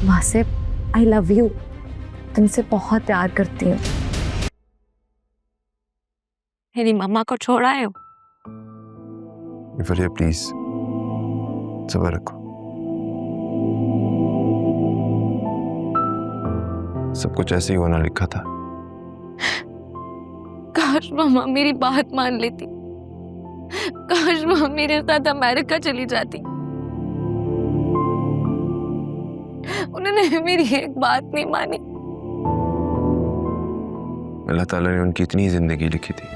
Wasif, I love you, तुमसे बहुत प्यार करती हूँ। मेरी मम्मा को छोड़ आए हो? फरिया प्लीज सब्र रखो, सब कुछ ऐसे ही होना लिखा था। काश मम्मा मेरी बात मान लेती, काश मम्मा मेरे साथ अमेरिका चली जाती। उन्होंने मेरी एक बात नहीं मानी। अल्लाह ताला ने उनकी इतनी जिंदगी लिखी थी।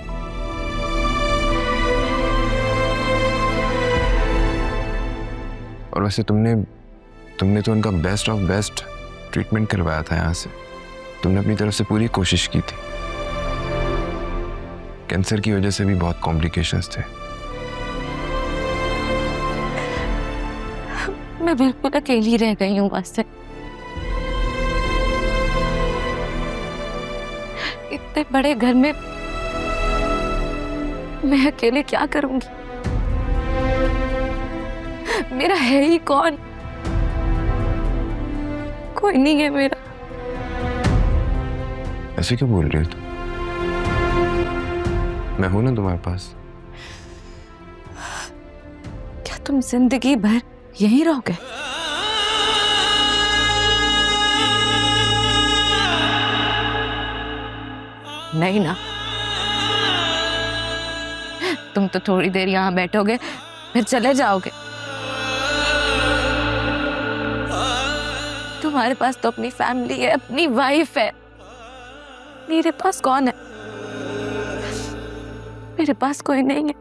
और वैसे तुमने तो उनका बेस्ट ऑफ बेस्ट ट्रीटमेंट करवाया था यहाँ से। तुमने अपनी तरफ से पूरी कोशिश की थी। कैंसर की वजह से भी बहुत कॉम्प्लिकेशंस थे। मैं बिल्कुल अकेली रह गई हूँ वासिफ। इतने बड़े घर में मैं अकेले क्या करूंगी? मेरा है ही कौन? कोई नहीं है मेरा। ऐसे क्यों बोल रही हो तुम? मैं हूं ना तुम्हारे पास। क्या तुम जिंदगी भर यहीं रहोगे? नहीं ना, तुम तो थोड़ी देर यहाँ बैठोगे फिर चले जाओगे। तुम्हारे पास तो अपनी फैमिली है, अपनी वाइफ है। मेरे पास कौन है? मेरे पास कोई नहीं है।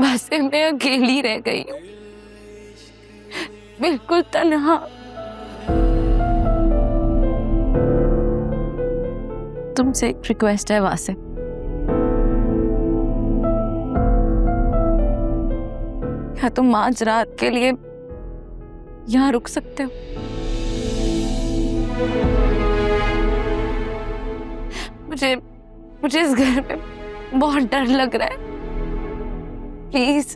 बस मैं अकेली रह गई हूँ, बिल्कुल तन्हा। तुमसे एक रिक्वेस्ट है वासिफ, क्या तुम आज रात के लिए यहाँ रुक सकते हो? मुझे इस घर में बहुत डर लग रहा है। प्लीज।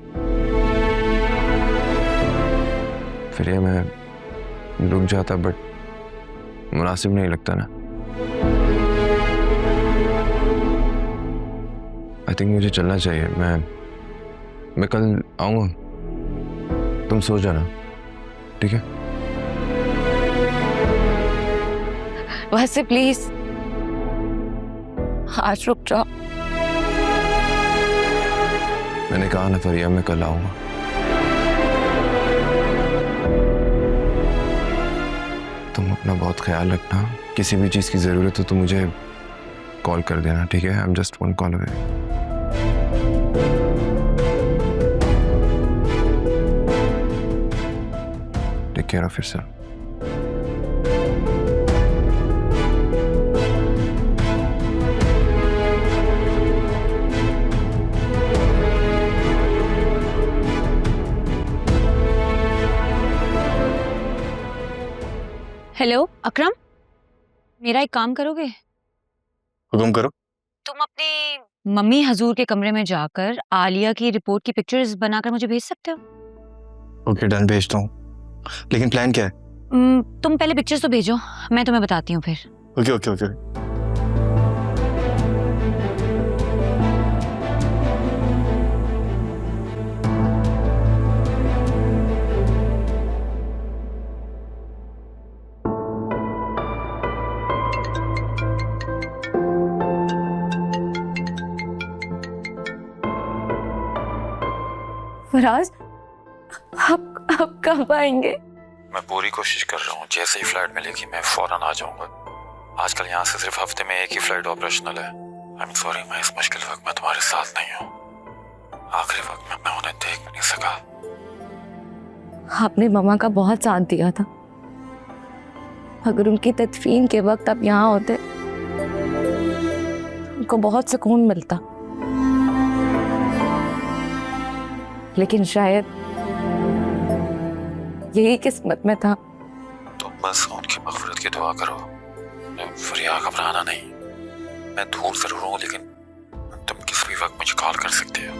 फिर ये मैं रुक जाता बट मुनासिब नहीं लगता ना। आई थिंक मुझे चलना चाहिए। मैं कल आऊंगा, तुम सो जाना, ठीक है? वैसे प्लीज आज रुक जाओ। मैंने कहा ना फरिया, मैं कल आऊंगा। तुम अपना बहुत ख्याल रखना। किसी भी चीज की जरूरत हो तो मुझे कॉल कर देना, ठीक है? I am just one call away. Take care of yourself. Hello Akram, मेरा एक काम करोगे? हुक्म करो। तुम अपनी मम्मी हजूर के कमरे में जाकर आलिया की रिपोर्ट की पिक्चर्स बनाकर मुझे भेज सकते हो? ओके डन, भेजता हूँ। लेकिन प्लान क्या है? तुम पहले पिक्चर्स तो भेजो, मैं तुम्हें बताती हूँ फिर। Okay okay okay. फराज, आप कब आएंगे? मैं पूरी कोशिश कर रहा हूँ, जैसे ही फ्लाइट मिलेगी मैं फौरन आ जाऊंगा। आजकल यहाँ से सिर्फ हफ्ते में एक ही फ्लाइट ऑपरेशनल है। आई एम सॉरी, मैं इस मुश्किल वक्त में तुम्हारे साथ नहीं हूँ। आखिरी वक्त में मैं उन्हें देख नहीं सका। आपने मम्मा का बहुत साथ दिया था। अगर उनकी तदफीन के वक्त आप यहाँ होते, उनको बहुत सुकून मिलता। लेकिन शायद यही किस्मत में था। तुम बस उनकी मग़फ़िरत की दुआ करो। फरिया, घबराना नहीं। मैं दूर जरूर हूँ, लेकिन तुम किसी भी वक्त मुझे कॉल कर सकते हो।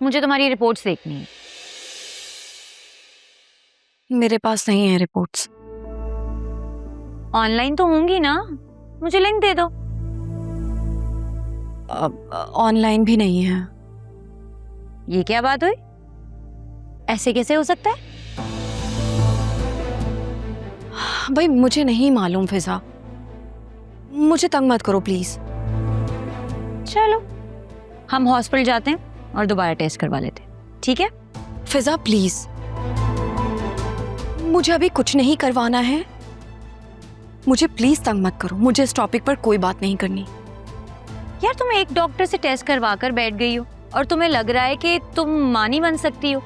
मुझे तुम्हारी रिपोर्ट्स देखनी है। मेरे पास नहीं है रिपोर्ट्स। ऑनलाइन तो होंगी ना, मुझे लिंक दे दो। ऑनलाइन भी नहीं है। ये क्या बात हुई? ऐसे कैसे हो सकता है? भाई मुझे नहीं मालूम फिजा, मुझे तंग मत करो प्लीज। चलो हम हॉस्पिटल जाते हैं और दोबारा टेस्ट करवा लेते हैं, ठीक है? फिजा प्लीज, मुझे अभी कुछ नहीं करवाना है। मुझे प्लीज तंग मत करो, मुझे इस टॉपिक पर कोई बात नहीं करनी। यार तुम एक डॉक्टर से टेस्ट करवा कर बैठ गई हो और तुम्हें लग रहा है कि तुम मां नहीं बन सकती हो।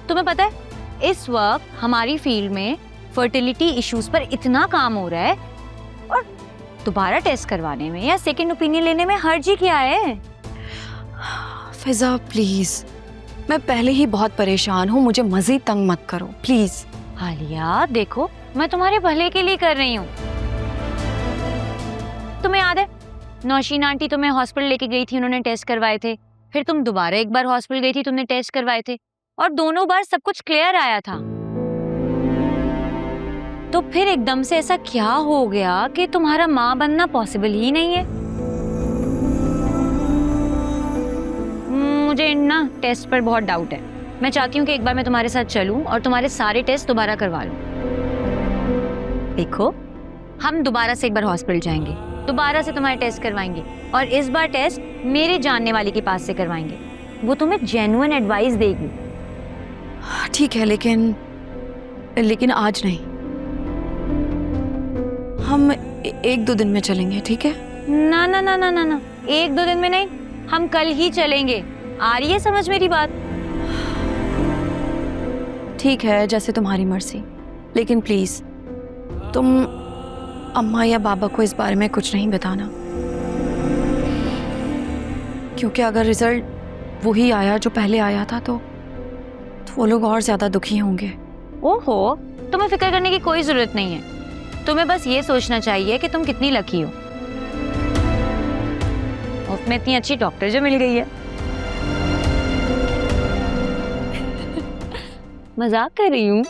तुम्हें पता है इस वक्त हमारी फील्ड में फर्टिलिटी इश्यूज पर इतना काम हो रहा है और दोबारा टेस्ट करवाने में या सेकंड ओपिनियन लेने में हर्ज ही क्या है? फिजा प्लीज, मैं पहले ही बहुत परेशान हूँ, मुझे मजीद तंग मत करो प्लीज। आलिया देखो, मैं तुम्हारे भले के लिए कर रही हूँ। तुम्हें याद है नौशीन आंटी तुम्हें हॉस्पिटल लेके गई थी, उन्होंने टेस्ट करवाए थे। फिर तुम दोबारा एक बार हॉस्पिटल गई थी, तुमने टेस्ट करवाए थे और दोनों बार सब कुछ क्लियर आया था। तो फिर एकदम से ऐसा क्या हो गया कि तुम्हारा मां बनना पॉसिबल ही नहीं है? मुझे ना टेस्ट पर बहुत डाउट है। मैं चाहती हूँ कि एक बार मैं तुम्हारे साथ चलूं और तुम्हारे सारे टेस्ट दोबारा करवा लूं। देखो हम दोबारा से एक बार हॉस्पिटल जाएंगे, दोबारा से तुम्हारे टेस्ट करवाएंगे और इस बार टेस्ट मेरे जानने वाले के पास से करवाएंगे। वो तुम्हें जेन्युइन एडवाइस देगी। ठीक है, लेकिन आज नहीं, हम 1-2 दिन में चलेंगे, ठीक है? ना ना ना ना ना ना, 1-2 दिन में नहीं, हम कल ही चलेंगे। आ रही है समझ मेरी बात? ठीक है, जैसे तुम्हारी मर्जी, लेकिन प्लीज तुम अम्मा या बाबा को इस बारे में कुछ नहीं बताना, क्योंकि अगर रिजल्ट वही आया जो पहले आया था तो वो लोग और ज्यादा दुखी होंगे। ओहो, तुम्हें फिक्र करने की कोई जरूरत नहीं है। तुम्हें बस ये सोचना चाहिए कि तुम कितनी लकी हो, उसमें इतनी अच्छी डॉक्टर जो मिल गई है। मजाक कर रही हूँ।